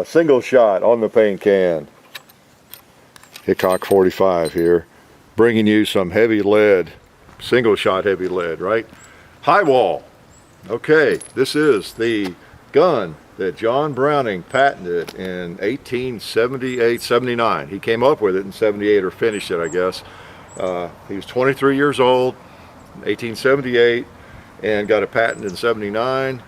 Single shot on the paint can. Hickok 45 here, bringing you some heavy lead, single shot heavy lead, right? High wall. Okay, this is the gun that John Browning patented in 1878, 79. He came up with it in 78, or finished it, I guess. He was 23 years old, 1878, and got a patent in 79.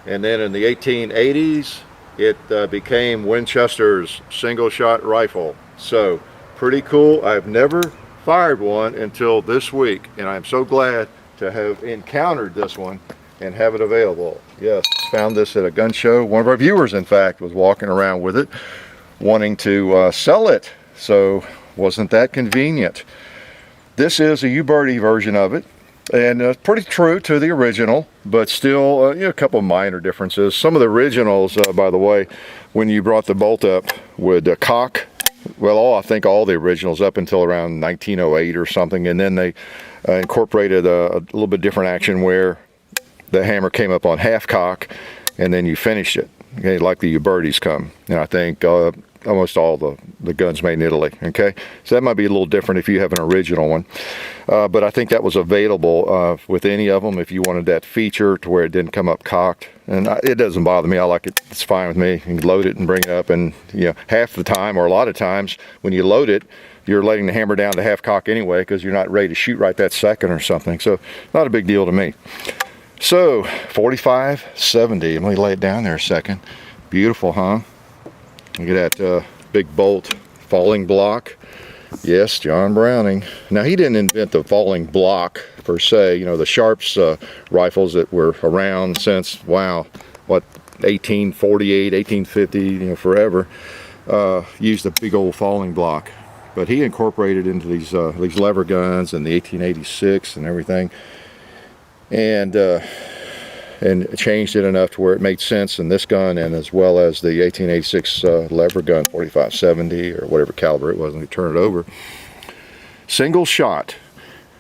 And then in the 1880s, it became Winchester's single shot rifle. So pretty cool. I've never fired one until this week, and I'm so glad to have encountered this one and have it available. Yes, found this at a gun show. One of our viewers, in fact, was walking around with it, wanting to sell it. So wasn't that convenient? This is a Uberti version of it, and pretty true to the original, but still a couple minor differences. Some of the originals, by the way, when you brought the bolt up, would cock. Well, I think all the originals up until around 1908 or something, and then they incorporated a little bit different action where the hammer came up on half cock, and then you finished it, okay, like the Ubertis come. And I think almost all the guns made in Italy, okay? So that might be a little different if you have an original one. But I think that was available with any of them if you wanted that feature to where it didn't come up cocked. And it doesn't bother me. I like it. It's fine with me. You can load it and bring it up, and half the time, or a lot of times, when you load it, you're letting the hammer down to half cock anyway because you're not ready to shoot right that second or something. So not a big deal to me. So 45-70. Let me lay it down there a second. Beautiful, huh? Look at that big bolt, falling block. Yes, John Browning. Now, he didn't invent the falling block per se. The Sharps rifles that were around since, wow, what, 1848, 1850, forever, used a big old falling block. But he incorporated into these lever guns in the 1886 and everything, and changed it enough to where it made sense in this gun, and as well as the 1886 lever gun, 45-70 or whatever caliber it was, and we turn it over. Single shot.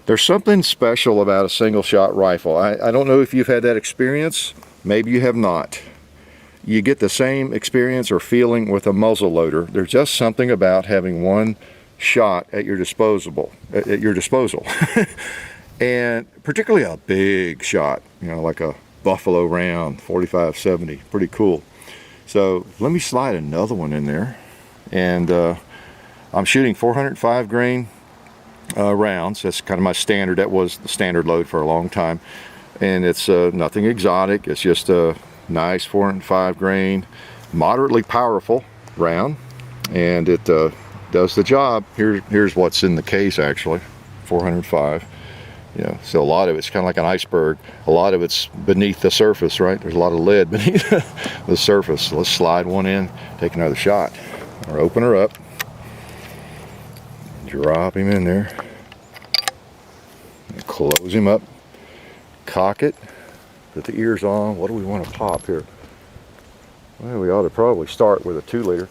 There's something special about a single shot rifle. I don't know if you've had that experience. Maybe you have not. You get the same experience or feeling with a muzzle loader. There's just something about having one shot at your disposal. And particularly a big shot, like a buffalo round, 45-70, pretty cool. So let me slide another one in there, and I'm shooting 405 grain rounds. That's kind of my standard. That was the standard load for a long time, and it's nothing exotic. It's just a nice 405 grain, moderately powerful round, and it does the job. Here's what's in the case, actually. 405. So a lot of it's kind of like an iceberg. A lot of it's beneath the surface, right? There's a lot of lead beneath the surface. So let's slide one in, take another shot, or open her up, drop him in there, and close him up, cock it, put the ears on. What do we want to pop here? Well, we ought to probably start with a 2-liter.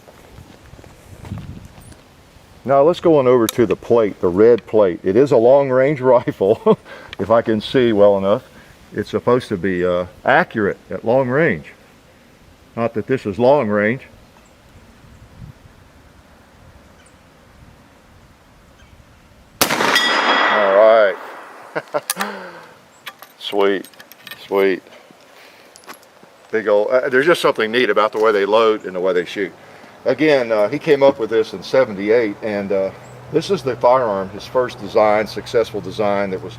Now let's go on over to the plate, the red plate. It is a long-range rifle, if I can see well enough. It's supposed to be accurate at long range. Not that this is long range. All right. Sweet, sweet. Big old, there's just something neat about the way they load and the way they shoot. Again, he came up with this in 78, and this is the firearm, his first design, successful design that was,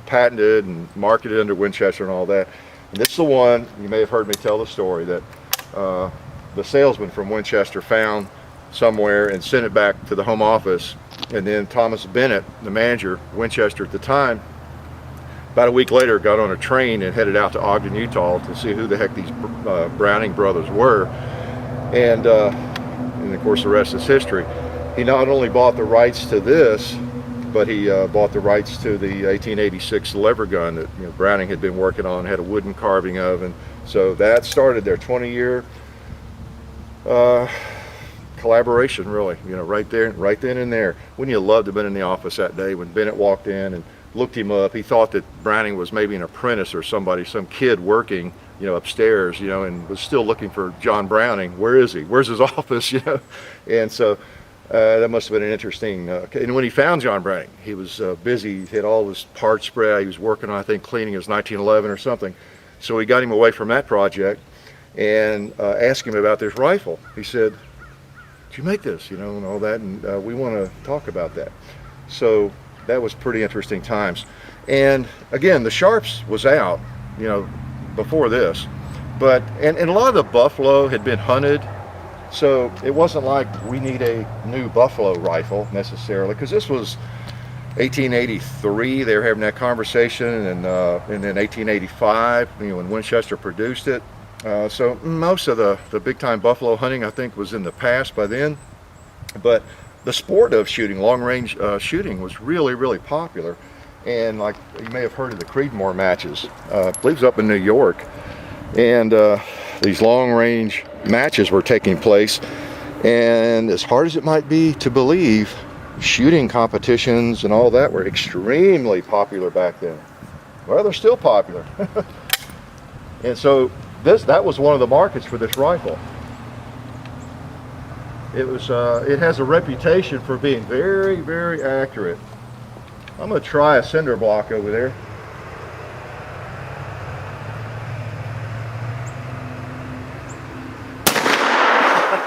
patented and marketed under Winchester and all that. And this is the one, you may have heard me tell the story, that the salesman from Winchester found somewhere and sent it back to the home office. And then Thomas Bennett, the manager, Winchester at the time, about a week later got on a train and headed out to Ogden, Utah to see who the heck these Browning brothers were. And of course the rest is history. He not only bought the rights to this, but he bought the rights to the 1886 lever gun that Browning had been working on, had a wooden carving of, and so that started their 20-year collaboration, really. Right there, right then and there. Wouldn't you love to have been in the office that day when Bennett walked in and looked him up. He thought that Browning was maybe an apprentice or somebody, some kid working, you know, upstairs, you know, and was still looking for John Browning. Where is he? Where's his office? You know, and so that must have been an interesting. And when he found John Browning, he was busy. He had all his parts spread. He was working on, I think, cleaning his 1911 or something. So we got him away from that project and asked him about this rifle. He said, "Did you make this?" You know, and all that, and we want to talk about that. So that was pretty interesting times. And again, the Sharps was out, you know, before this, but and a lot of the buffalo had been hunted, so it wasn't like we need a new buffalo rifle necessarily, because this was 1883. They were having that conversation, and then 1885, you know, when Winchester produced it. So most of the big time buffalo hunting, I think, was in the past by then, but the sport of shooting, long-range shooting, was really, really popular. And like you may have heard of the Creedmoor matches, I believe it was up in New York, and these long-range matches were taking place. And as hard as it might be to believe, shooting competitions and all that were extremely popular back then. Well, they're still popular. And so that was one of the markets for this rifle. It has a reputation for being very, very accurate. I'm going to try a cinder block over there.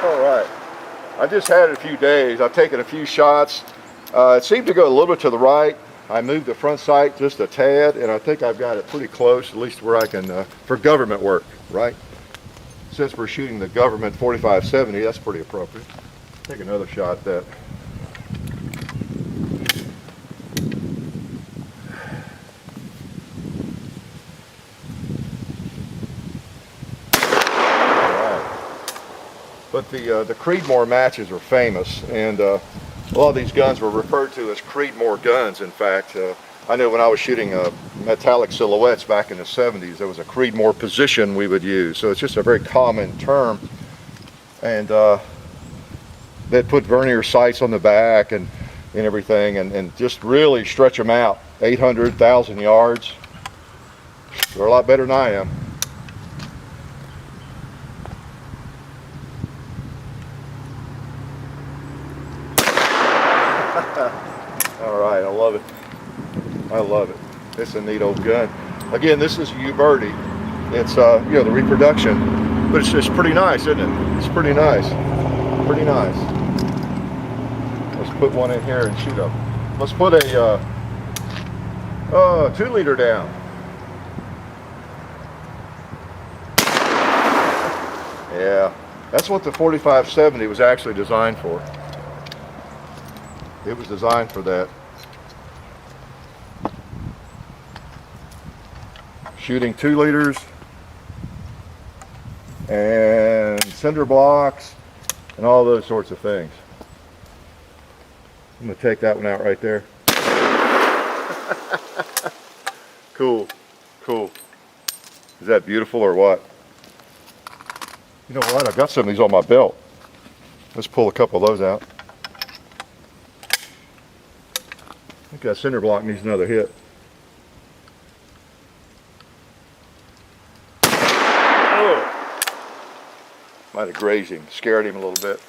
All right. I just had it a few days. I've taken a few shots. It seemed to go a little bit to the right. I moved the front sight just a tad, and I think I've got it pretty close, at least where I can, for government work, right? Since we're shooting the government 4570, that's pretty appropriate. Take another shot at that. But the Creedmoor matches are famous, and a lot of these guns were referred to as Creedmoor guns. In fact, I know when I was shooting metallic silhouettes back in the 70s, there was a Creedmoor position we would use. So it's just a very common term. And they'd put vernier sights on the back and everything, and just really stretch them out. 800, 1,000 yards. They're a lot better than I am. All right, I love it. I love it. It's a neat old gun. Again, this is Uberti. It's you know, the reproduction, but it's pretty nice, isn't it? It's pretty nice. Pretty nice. Let's put one in here and shoot up. Let's put a 2-liter down. Yeah, that's what the 4570 was actually designed for. It was designed for that. Shooting 2 liters and cinder blocks and all those sorts of things. I'm going to take that one out right there. Cool, cool. Is that beautiful or what? You know what? I've got some of these on my belt. Let's pull a couple of those out. I think that cinder block needs another hit. Oh! Might have grazed him, scared him a little bit.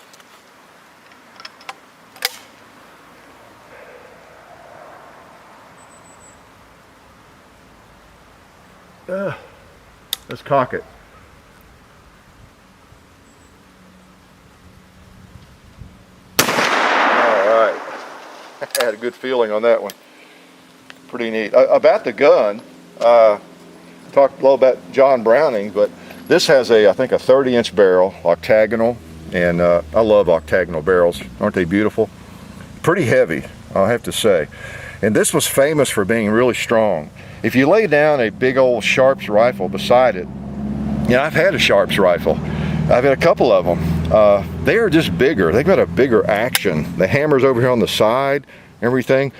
Let's cock it. Alright. I had a good feeling on that one. Pretty neat. About the gun, talked a little about John Browning, but this has I think a 30-inch barrel, octagonal, and I love octagonal barrels. Aren't they beautiful? Pretty heavy, I'll have to say. And this was famous for being really strong. If you lay down a big old Sharps rifle beside it, you know, I've had a Sharps rifle. I've had a couple of them. They are just bigger. They've got a bigger action. The hammer's over here on the side, everything.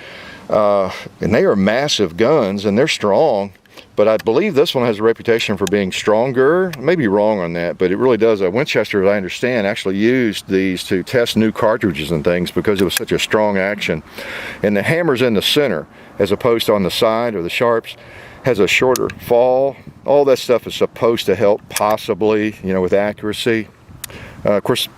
And they are massive guns, and they're strong. But I believe this one has a reputation for being stronger. I may be wrong on that, but it really does. Winchester, as I understand, actually used these to test new cartridges and things because it was such a strong action. And the hammer's in the center, as opposed to on the side or the sharps, has a shorter fall. All that stuff is supposed to help, possibly, you know, with accuracy. Of course,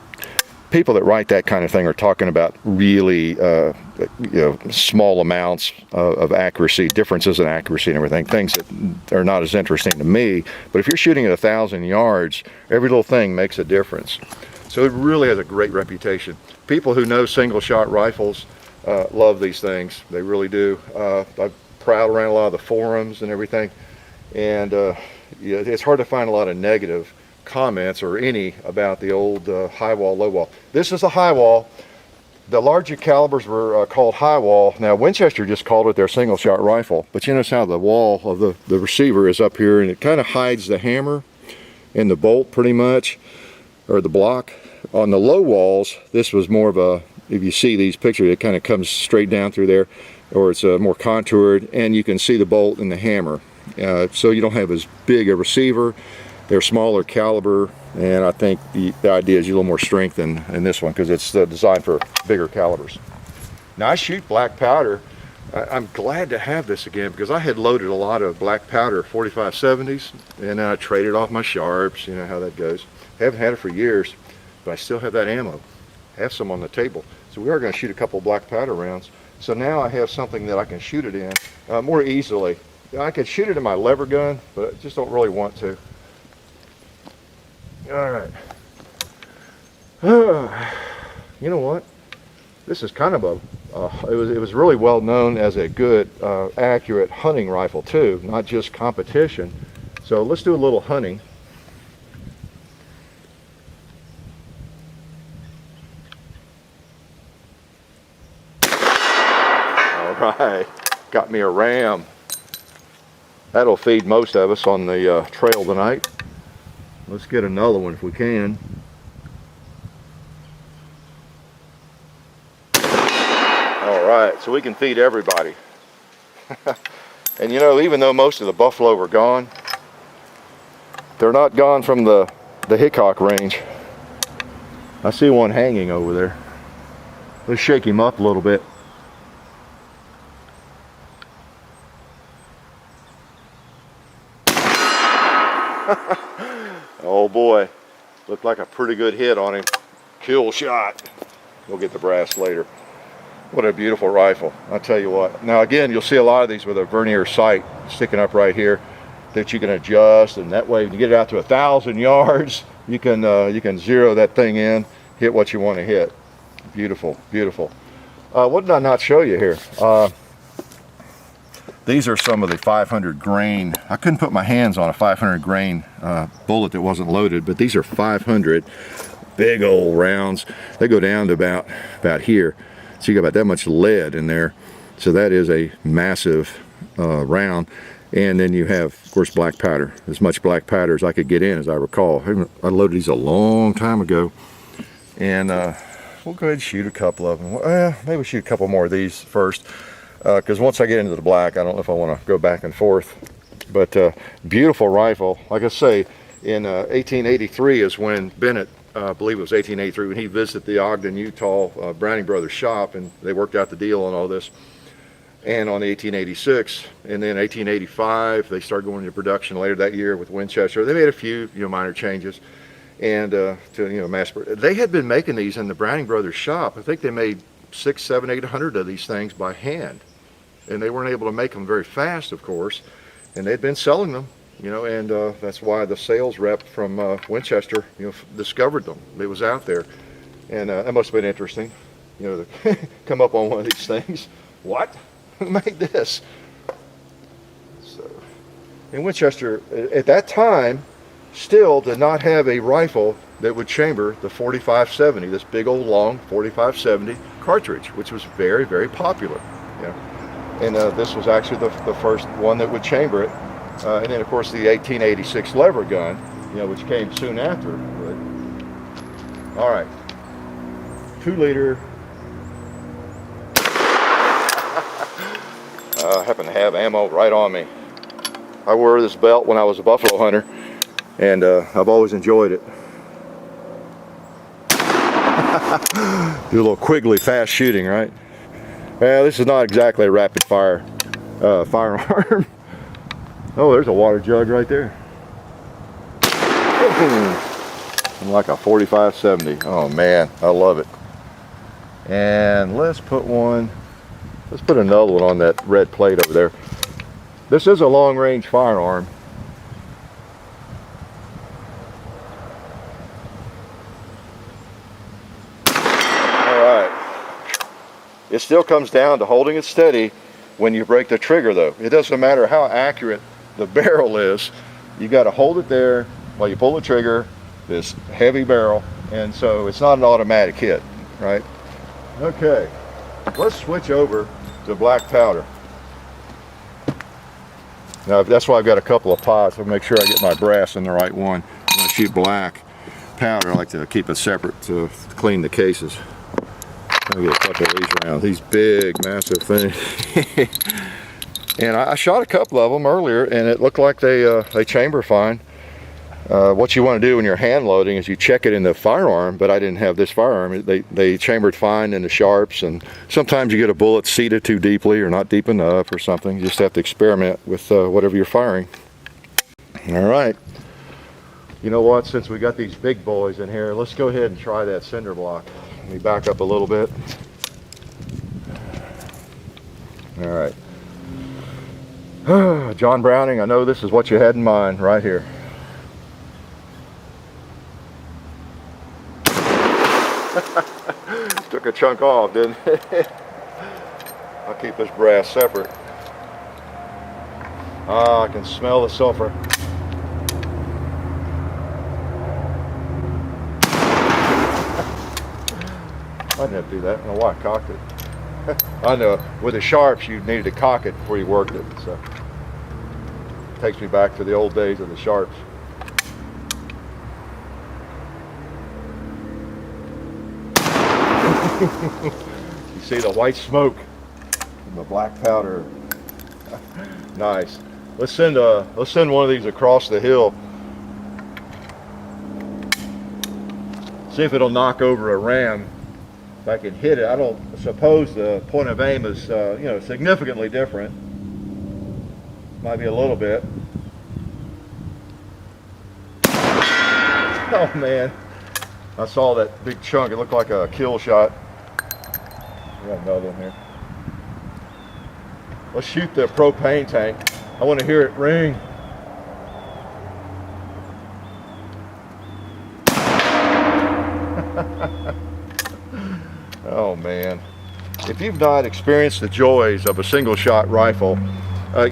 people that write that kind of thing are talking about really, you know, small amounts of accuracy, differences in accuracy and everything, things that are not as interesting to me. But if you're shooting at 1,000 yards, every little thing makes a difference. So it really has a great reputation. People who know single shot rifles love these things. They really do. I've prowled around a lot of the forums and everything, and yeah, it's hard to find a lot of negative comments or any about the old high wall, low wall. This is a high wall. The larger calibers were called high wall. Now Winchester just called it their single shot rifle, but you notice how the wall of the receiver is up here, and it kind of hides the hammer and the bolt pretty much, or the block. On the low walls, this was more of a, if you see these pictures, it kind of comes straight down through there, or it's more contoured, and you can see the bolt and the hammer. So you don't have as big a receiver. They're smaller caliber, and I think the idea is a little more strength in this one because it's designed for bigger calibers. Now I shoot black powder. I'm glad to have this again because I had loaded a lot of black powder 45-70s, and then I traded off my sharps. You know how that goes. Haven't had it for years, but I still have that ammo. Have some on the table. So we are going to shoot a couple black powder rounds. So now I have something that I can shoot it in more easily. I could shoot it in my lever gun, but I just don't really want to. All right. You know what? This is kind of a, it was really well known as a good, accurate hunting rifle too, not just competition. So let's do a little hunting. All right, got me a ram. That'll feed most of us on the trail tonight. Let's get another one if we can. All right, so we can feed everybody. And you know, even though most of the buffalo were gone, they're not gone from the Hickok range. I see one hanging over there. Let's shake him up a little bit. Oh boy, looked like a pretty good hit on him. Kill shot. We'll get the brass later. What a beautiful rifle, I'll tell you what. Now again, you'll see a lot of these with a vernier sight sticking up right here that you can adjust, and that way when you get it out to 1,000 yards, you can zero that thing in, hit what you want to hit. Beautiful, beautiful. What did I not show you here? These are some of the 500 grain. I couldn't put my hands on a 500 grain bullet that wasn't loaded, but these are 500 big old rounds. They go down to about here. So you got about that much lead in there. So that is a massive round. And then you have, of course, black powder. As much black powder as I could get in, as I recall. I loaded these a long time ago. And we'll go ahead and shoot a couple of them. Maybe we'll shoot a couple more of these first. Because once I get into the black, I don't know if I want to go back and forth. But beautiful rifle. Like I say, in 1883 is when Bennett, I believe it was 1883, when he visited the Ogden, Utah Browning Brothers shop, and they worked out the deal on all this. And on the 1886, and then 1885, they started going into production later that year with Winchester. They made a few, minor changes, and to mass. They had been making these in the Browning Brothers shop. I think they made 600, 700, 800 of these things by hand, and they weren't able to make them very fast, of course, and they'd been selling them, and that's why the sales rep from Winchester, discovered them. It was out there, and that must have been interesting, to come up on one of these things. What? Who made this? So, and Winchester at that time still did not have a rifle that would chamber the 45-70, this big old long 45-70 cartridge, which was very, very popular. And this was actually the first one that would chamber it. And then of course the 1886 lever gun, which came soon after. But, all right, 2-liter. I happen to have ammo right on me. I wore this belt when I was a buffalo hunter, and I've always enjoyed it. Do a little quiggly fast shooting, right? Well, this is not exactly a rapid fire firearm. Oh, there's a water jug right there. Like a 45-70. Oh man, I love it. And let's put another one on that red plate over there. This is a long-range firearm. It still comes down to holding it steady when you break the trigger though. It doesn't matter how accurate the barrel is. You got to hold it there while you pull the trigger, this heavy barrel, and so it's not an automatic hit, right? Okay, let's switch over to black powder. Now that's why I've got a couple of pots. I'll make sure I get my brass in the right one. When I shoot black powder, I like to keep it separate to clean the cases. I'll get a couple of these rounds, these big, massive things. And I shot a couple of them earlier, and it looked like they chamber fine. What you want to do when you're hand loading is you check it in the firearm, but I didn't have this firearm. They chambered fine in the sharps, and sometimes you get a bullet seated too deeply or not deep enough or something. You just have to experiment with whatever you're firing. All right. You know what? Since we got these big boys in here, let's go ahead and try that cinder block. Let me back up a little bit. All right. John Browning, I know this is what you had in mind right here. Took a chunk off, didn't it? I'll keep this brass separate. Ah, I can smell the sulfur. I didn't have to do that. I don't know why I cocked it. I know, with the sharps you needed to cock it before you worked it, so it takes me back to the old days of the sharps. You see the white smoke from the black powder. Nice. Let's send one of these across the hill. See if it'll knock over a ram. If I can hit it. I don't suppose the point of aim is you know, significantly different. Might be a little bit. Oh man, I saw that big chunk. It looked like a kill shot. We got another one here. Let's shoot the propane tank. I want to hear it ring. Oh man, if you've not experienced the joys of a single shot rifle,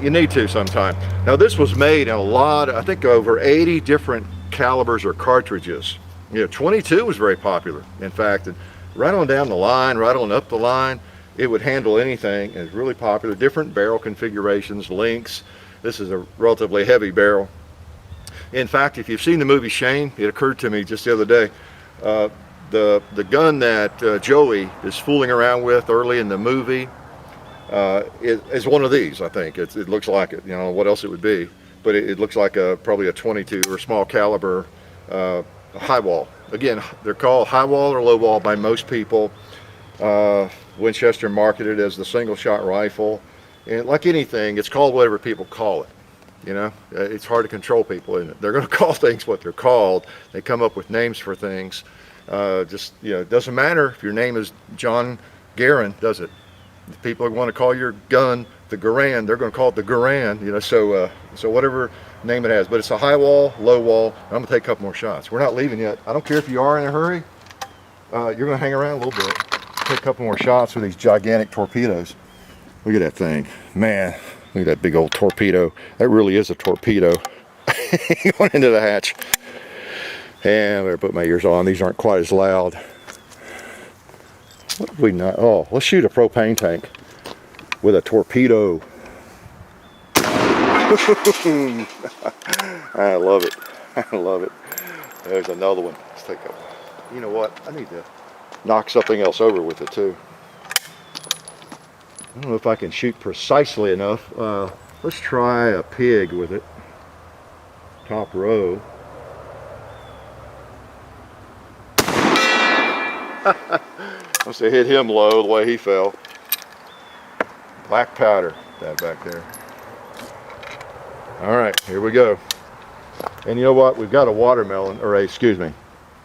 you need to sometime. Now this was made in a lot, I think over 80 different calibers or cartridges. You know, 22 was very popular, in fact, and right on down the line, right on up the line, it would handle anything. It's really popular. Different barrel configurations, lengths. This is a relatively heavy barrel. In fact, if you've seen the movie Shane, it occurred to me just the other day, the gun that Joey is fooling around with early in the movie is one of these. I think it looks like it. You know what else it would be, but it looks like probably a 22 or small caliber high wall. Again, they're called high wall or low wall by most people. Winchester marketed as the single shot rifle, and like anything, it's called whatever people call it. You know, it's hard to control people, isn't it? They're going to call things what they're called. They come up with names for things. Just, you know, it doesn't matter if your name is John Guerin, does it? If people want to call your gun the Garand, they're going to call it the Garand, you know, so whatever name it has. But it's a high wall, low wall. I'm going to take a couple more shots. We're not leaving yet. I don't care if you are in a hurry. You're going to hang around a little bit. Take a couple more shots with these gigantic torpedoes. Look at that thing. Man, look at that big old torpedo. That really is a torpedo. Going into the hatch. And I better put my ears on. These aren't quite as loud. What did we not? Oh, let's shoot a propane tank with a torpedo. I love it. I love it. There's another one. Let's take a. You know what? I need to knock something else over with it too. I don't know if I can shoot precisely enough. Let's try a pig with it. Top row. Must have hit him low the way he fell. Black powder, that back there. All right, here we go. And you know what? We've got a watermelon, or excuse me,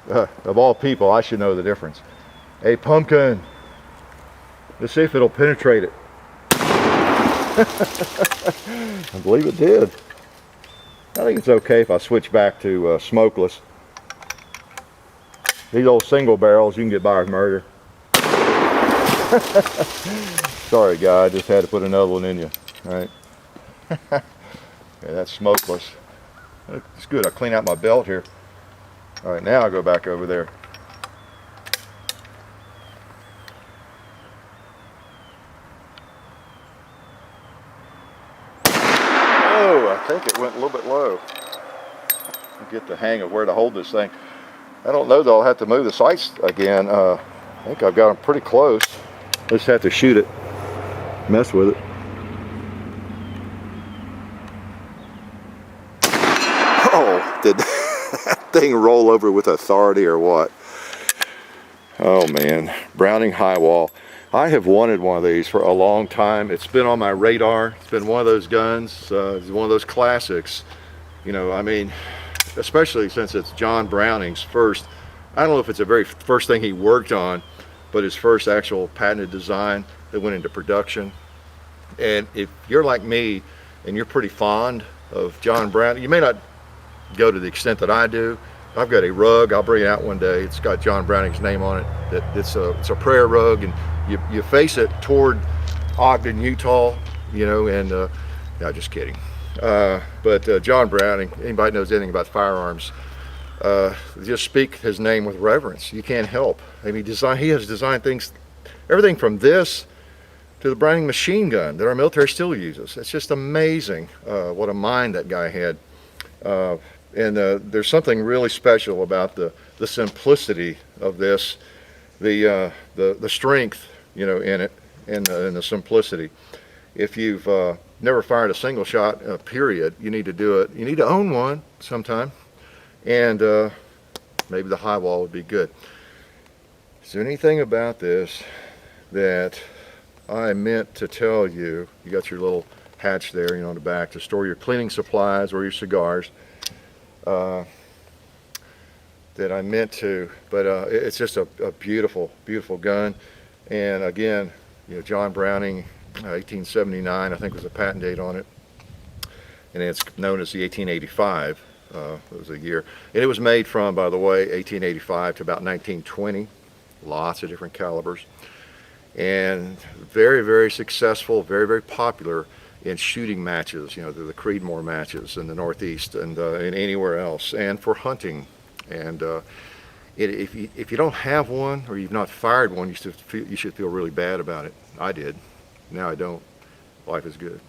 of all people, I should know the difference. A pumpkin. Let's see if it'll penetrate it. I believe it did. I think it's okay if I switch back to smokeless. These old single barrels, you can get by with murder. Sorry, guy, I just had to put another one in you. All right. Yeah, that's smokeless. It's good. I clean out my belt here. All right, now I'll go back over there. Oh, I think it went a little bit low. I'll get the hang of where to hold this thing. I don't know though, I'll have to move the sights again. I think I've got them pretty close. Just have to shoot it, mess with it. Oh, did that thing roll over with authority or what? Oh man, Browning high wall. I have wanted one of these for a long time. It's been on my radar. It's been one of those guns. It's one of those classics. You know, I mean, especially since it's John Browning's first, I don't know if it's the very first thing he worked on, but his first actual patented design that went into production. And if you're like me and you're pretty fond of John Browning, you may not go to the extent that I do. I've got a rug, I'll bring it out one day. It's got John Browning's name on it. It's a prayer rug, and you face it toward Ogden, Utah, you know, and no, just kidding. But John Browning, anybody knows anything about firearms, just speak his name with reverence. You can't help. I mean, he has designed things, everything from this to the Browning machine gun that our military still uses. It's just amazing what a mind that guy had. And there's something really special about the simplicity of this, the strength, you know, in it, and the simplicity. If you've never fired a single shot, period, you need to do it. You need to own one sometime, and maybe the high wall would be good. Is there anything about this that I meant to tell you? You got your little hatch there, you know, on the back to store your cleaning supplies or your cigars. That I meant to, but it's just a beautiful, beautiful gun. And again, you know, John Browning, 1879, I think was the patent date on it, and it's known as the 1885. It was a year, and it was made from, by the way, 1885 to about 1920. Lots of different calibers, and very, very successful, very, very popular in shooting matches, you know, the Creedmoor matches in the Northeast and anywhere else, and for hunting. And if you don't have one, or you've not fired one, you should feel really bad about it. I did. Now I don't. Life is good.